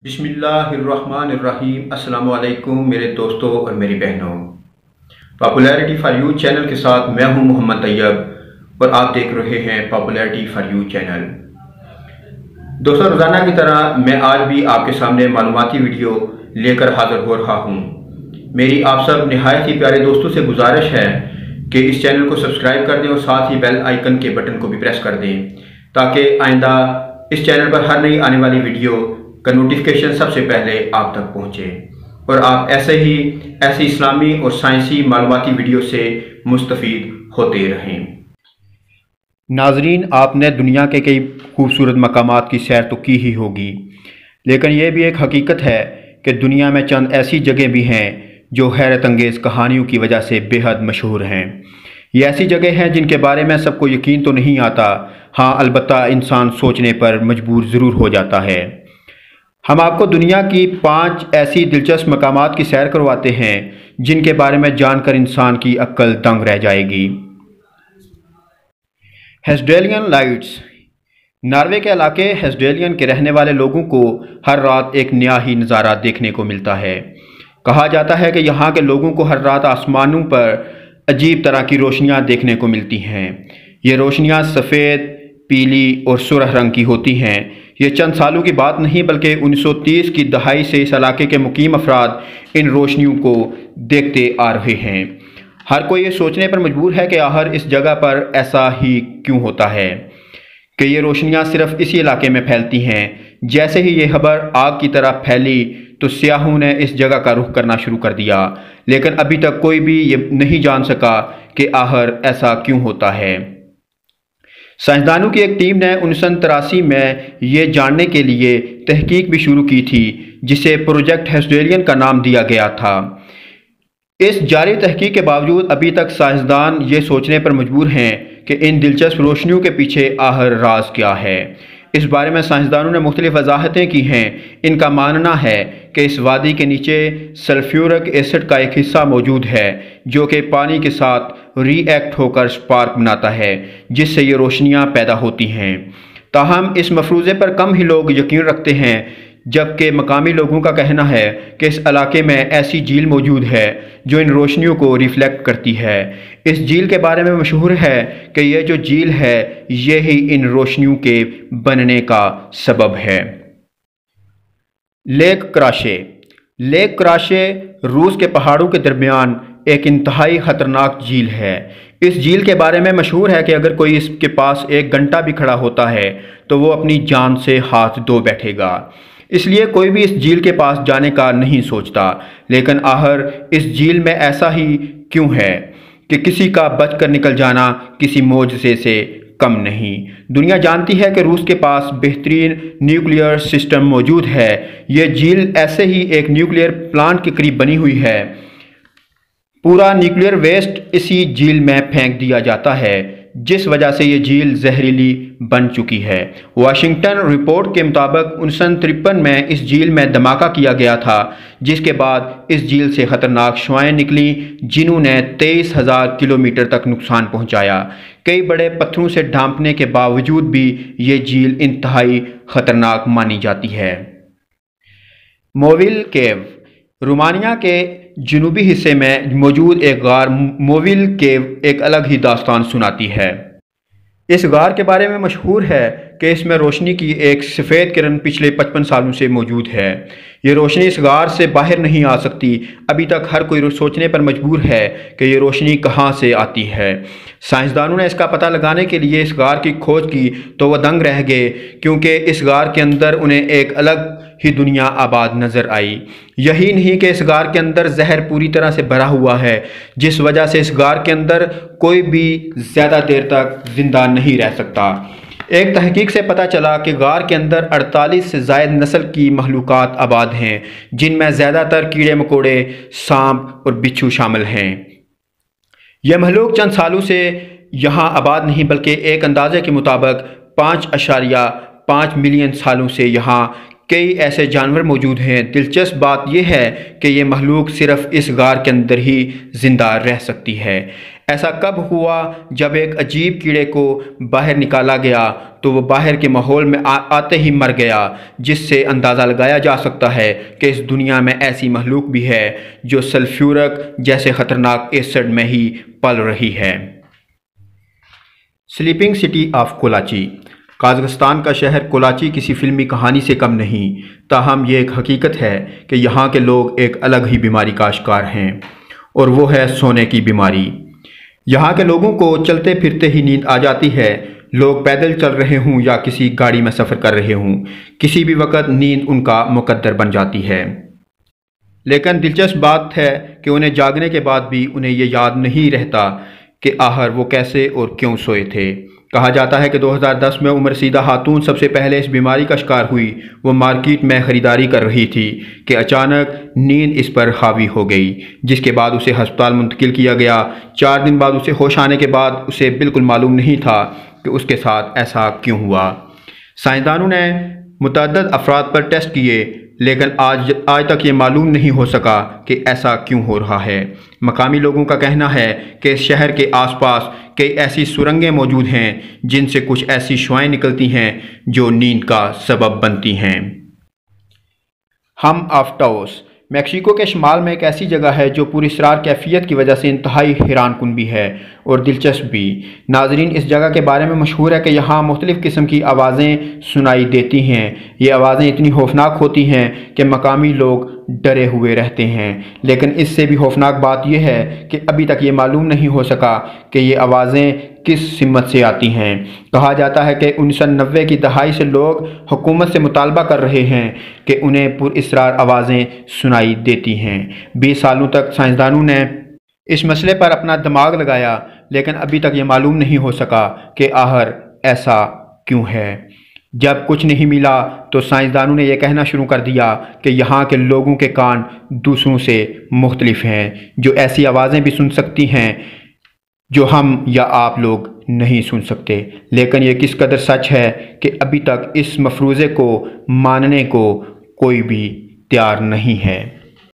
بسم اللہ الرحمن الرحیم۔ السلام علیکم میرے دوستوں اور میری بہنوں، پاپولیرٹی فار یو چینل کے ساتھ میں ہوں محمد طیب اور آپ دیکھ رہے ہیں پاپولیرٹی فار یو چینل۔ دوستوں، روزانہ کی طرح میں آج بھی آپ کے سامنے معلوماتی ویڈیو لے کر حاضر ہو رہا ہوں۔ میری آپ سب نہایت ہی پیارے دوستوں سے گزارش ہے کہ اس چینل کو سبسکرائب کر دیں اور ساتھ ہی بیل آئیکن کے بٹن کو بھی پریس کر دیں تاکہ آئندہ اس چینل پر ہر نئی آنے والی ویڈیو کا نوٹیفیکیشن سب سے پہلے آپ تک پہنچے اور آپ ایسی اسلامی اور سائنسی معلوماتی ویڈیو سے مستفید ہوتے رہیں۔ ناظرین، آپ نے دنیا کے کئی خوبصورت مقامات کی سیر تو کی ہی ہوگی، لیکن یہ بھی ایک حقیقت ہے کہ دنیا میں چند ایسی جگہیں بھی ہیں جو حیرت انگیز کہانیوں کی وجہ سے بے حد مشہور ہیں۔ یہ ایسی جگہیں ہیں جن کے بارے میں سب کو یقین تو نہیں آتا، ہاں البتہ انسان سوچنے پر مجبور ضرور ہو جاتا ہے۔ ہم آپ کو دنیا کی 5 ایسی دلچسپ مقامات کی سیر کرواتے ہیں جن کے بارے میں جان کر انسان کی عقل دنگ رہ جائے گی۔ ہیسڈیلین لائٹس۔ ناروے کے علاقے ہیسڈیلین کے رہنے والے لوگوں کو ہر رات ایک نیا ہی نظارہ دیکھنے کو ملتا ہے۔ کہا جاتا ہے کہ یہاں کے لوگوں کو ہر رات آسمانوں پر عجیب طرح کی روشنیاں دیکھنے کو ملتی ہیں۔ یہ روشنیاں سفید، پیلی اور سرخ رنگ کی ہوتی ہیں۔ یہ چند سالوں کی بات نہیں بلکہ 1930 کی دہائی سے اس علاقے کے مقیم افراد ان روشنیوں کو دیکھتے آ رہے ہیں۔ ہر کوئی یہ سوچنے پر مجبور ہے کہ آخر اس جگہ پر ایسا ہی کیوں ہوتا ہے کہ یہ روشنیاں صرف اسی علاقے میں پھیلتی ہیں۔ جیسے ہی یہ خبر آگ کی طرح پھیلی تو سیاحوں نے اس جگہ کا رخ کرنا شروع کر دیا، لیکن ابھی تک کوئی بھی یہ نہیں جان سکا کہ آخر ایسا کیوں ہوتا ہے۔ سائنسدانوں کی ایک ٹیم نے 1983 میں یہ جاننے کے لیے تحقیق بھی شروع کی تھی جسے پروجیکٹ ہیسڈیلین کا نام دیا گیا تھا۔ اس جاری تحقیق کے باوجود ابھی تک سائنسدان یہ سوچنے پر مجبور ہیں کہ ان دلچسپ روشنیوں کے پیچھے آخر راز کیا ہے۔ اس بارے میں سائنسدانوں نے مختلف وضاحتیں کی ہیں۔ ان کا ماننا ہے کہ اس وادی کے نیچے سلفیورک ایسڈ کا ایک حصہ موجود ہے جو کہ پانی کے ساتھ ری ایکٹ ہو کر سپارک بناتا ہے جس سے یہ روشنیاں پیدا ہوتی ہیں۔ تاہم اس مفروضے پر کم ہی لوگ یقین رکھتے ہیں، جبکہ مقامی لوگوں کا کہنا ہے کہ اس علاقے میں ایسی جھیل موجود ہے جو ان روشنیوں کو ریفلیکٹ کرتی ہے۔ اس جھیل کے بارے میں مشہور ہے کہ یہ جو جھیل ہے یہی ان روشنیوں کے بننے کا سبب ہے۔ لیک کراشے۔ لیک کراشے روس کے پہاڑوں کے درمیان ایک انتہائی خطرناک جھیل ہے۔ اس جھیل کے بارے میں مشہور ہے کہ اگر کوئی اس کے پاس 1 گھنٹہ بھی کھڑا ہوتا ہے تو وہ اپنی جان سے ہاتھ دھو بیٹھے گا۔ اس لیے کوئی بھی اس جھیل کے پاس جانے کا نہیں سوچتا، لیکن آخر اس جھیل میں ایسا ہی کیوں ہے کہ کسی کا بچ کر نکل جانا کسی معجزے سے کم نہیں۔ دنیا جانتی ہے کہ روس کے پاس بہترین نیوکلیئر سسٹم موجود ہے۔ یہ جھیل ایسے ہی ایک نیوکلیئر پلانٹ کے قریب بنی ہوئی ہے۔ پورا نیوکلیئر ویسٹ اسی جھیل میں پھینک دیا جاتا ہے جس وجہ سے یہ جھیل زہریلی بن چکی ہے۔ واشنگٹن رپورٹ کے مطابق 1953 میں اس جھیل میں دھماکہ کیا گیا تھا جس کے بعد اس جھیل سے خطرناک شعاعیں نکلیں جنہوں نے 23,000 کلومیٹر تک نقصان پہنچایا۔ کئی بڑے پتھروں سے ڈھانپنے کے باوجود بھی یہ جھیل انتہائی خطرناک مانی جاتی ہے۔ موویل کیو۔ رومانیہ کے جنوبی حصے میں موجود ایک غار موویل کیو ایک الگ ہی داستان سناتی ہے۔ اس غار کے بارے میں مشہور ہے کہ اس میں روشنی کی ایک سفید کرن پچھلے 55 سالوں سے موجود ہے۔ یہ روشنی اس غار سے باہر نہیں آ سکتی۔ ابھی تک ہر کوئی سوچنے پر مجبور ہے کہ یہ روشنی کہاں سے آتی ہے۔ سائنسدانوں نے اس کا پتہ لگانے کے لیے اس غار کی کھوج کی تو وہ دنگ رہ گئے کیونکہ اس غار کے اندر انہیں ایک الگ ہی دنیا آباد نظر آئی۔ یہی نہیں کہ اس غار کے اندر زہر پوری طرح سے بھرا ہوا ہے جس وجہ سے اس غار کے اندر کوئی بھی زیادہ دیر تک زندہ نہیں رہ سکتا۔ ایک تحقیق سے پتہ چلا کہ غار کے اندر 48 سے زائد نسل کی مخلوقات آباد ہیں جن میں زیادہ تر کیڑے مکوڑے، سانپ اور بچھو شامل ہیں۔ یہ مخلوق چند سالوں سے یہاں آباد نہیں بلکہ ایک اندازے کے مطابق 5.5 ملین سالوں سے یہاں کئی ایسے جانور موجود ہیں۔ دلچسپ بات یہ ہے کہ یہ مخلوق صرف اس غار کے اندر ہی زندہ رہ سکتی ہے۔ ایسا کب ہوا جب ایک عجیب کیڑے کو باہر نکالا گیا تو وہ باہر کے ماحول میں آتے ہی مر گیا، جس سے اندازہ لگایا جا سکتا ہے کہ اس دنیا میں ایسی مخلوق بھی ہے جو سلفیورک جیسے خطرناک ایسڈ میں ہی پل رہی ہے۔ Sleeping city of Kolachi. Kazakhstan کا شہر کولاچی کسی فلمی کہانی سے کم نہیں، تاہم یہ ایک حقیقت ہے کہ یہاں کے لوگ ایک الگ ہی بیماری کا شکار ہیں، اور وہ ہے سونے کی بیماری۔ یہاں کے لوگوں کو چلتے پھرتے ہی نیند آ جاتی ہے، لوگ پیدل چل رہے ہوں یا کسی گاڑی میں سفر کر رہے ہوں، کسی بھی وقت نیند ان کا مقدر بن جاتی ہے۔ لیکن دلچسپ بات ہے کہ انہیں جاگنے کے بعد بھی انہیں یہ یاد نہیں رہتا کہ آخر وہ کیسے اور کیوں سوئے تھے۔ کہا جاتا ہے کہ 2010 میں عمر رسیدہ خاتون سب سے پہلے اس بیماری کا شکار ہوئی۔ وہ مارکیٹ میں خریداری کر رہی تھی کہ اچانک نیند اس پر حاوی ہو گئی، جس کے بعد اسے ہسپتال منتقل کیا گیا۔ 4 دن بعد اسے ہوش آنے کے بعد اسے بالکل معلوم نہیں تھا کہ اس کے ساتھ ایسا کیوں ہوا۔ سائنسدانوں نے متعدد افراد پر ٹیسٹ کیے، لیکن آج تک یہ معلوم نہیں ہو سکا کہ ایسا کیوں ہو رہا ہے۔ مقامی لوگوں کا کہنا ہے کہ اس شہر کے آس پاس کئی ایسی سرنگیں موجود ہیں جن سے کچھ ایسی شعاعیں نکلتی ہیں جو نیند کا سبب بنتی ہیں۔ ہم آف ٹاؤس میکسیکو کے شمال میں ایک ایسی جگہ ہے جو پوری اسرار کیفیت کی وجہ سے انتہائی حیران کن بھی ہے اور دلچسپ بھی۔ ناظرین، اس جگہ کے بارے میں مشہور ہے کہ یہاں مختلف قسم کی آوازیں سنائی دیتی ہیں۔ یہ آوازیں اتنی خوفناک ہوتی ہیں کہ مقامی لوگ ڈرے ہوئے رہتے ہیں، لیکن اس سے بھی خوفناک بات یہ ہے کہ ابھی تک یہ معلوم نہیں ہو سکا کہ یہ آوازیں کس سمت سے آتی ہیں۔ کہا جاتا ہے کہ 1990 کی دہائی سے لوگ حکومت سے مطالبہ کر رہے ہیں کہ انہیں پر اسرار آوازیں سنائی دیتی ہیں۔ 20 سالوں تک سائنسدانوں نے اس مسئلے پر اپنا دماغ لگایا، لیکن ابھی تک یہ معلوم نہیں ہو سکا کہ آخر ایسا کیوں ہے۔ جب کچھ نہیں ملا تو سائنسدانوں نے یہ کہنا شروع کر دیا کہ یہاں کے لوگوں کے کان دوسروں سے مختلف ہیں، جو ایسی آوازیں بھی سن سکتی ہیں جو ہم یا آپ لوگ نہیں سن سکتے۔ لیکن یہ کس قدر سچ ہے کہ ابھی تک اس مفروضے کو ماننے کو کوئی بھی تیار نہیں ہے۔